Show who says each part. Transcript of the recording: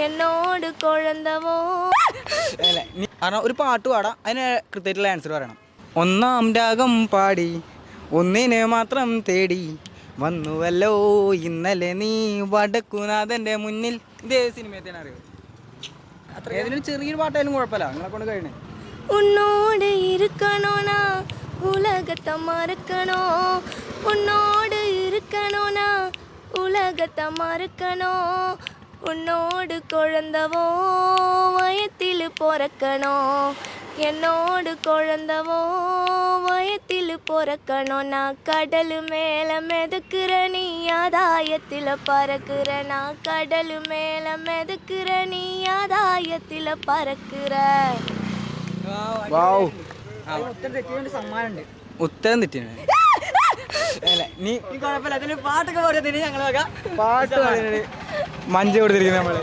Speaker 1: എന്നോട് കുഴന്തവോ.
Speaker 2: അല്ല നീ കാരണം ഒരു പാട്ട് പാടാം, അതിന് കൃത്യമായിട്ടുള്ള ആൻസർ പറയണം. ഒന്നാം രാഗം പാടി ഒന്നിനെ മാത്രം തേടി വന്നുവല്ലോ ഇന്നലെ നീ വടക്കുനാഥൻ്റെ മുന്നിൽ. ഇതേ സിനിമയത്തേനെ അറിയോ? അത്ര ഏതെങ്കിലും ചെറിയൊരു പാട്ടായാലും കുഴപ്പമില്ല, നിങ്ങളെ കൊണ്ട് കഴിയണേ.
Speaker 1: உன்னோடு இருக்கணும்னா உலகத்தை மறக்கணும். உன்னோடு இருக்கணும்னா உலகத்தை மறக்கணும். உன்னோடு குழந்தவோ வயத்தில் பிறக்கணும். என்னோடு குழந்தவோ வயத்தில் பிறக்கணும். நான் கடல் மேலே மிதக்கிற நீ ஆதாயத்தில் பறக்கிற. நான் கடல் மேலே மிதக்கிற நீ ஆதாயத்தில் பறக்கிற.
Speaker 2: ഉത്തരം തെറ്റിയാണ്. അല്ല നീ
Speaker 3: കുഴപ്പമില്ല, അതിന് പാട്ടൊക്കെ പാടിയതിന് ഞങ്ങൾ
Speaker 2: പാട്ട് മഞ്ജ കൊടുത്തിരിക്കുന്നത് നമ്മള്.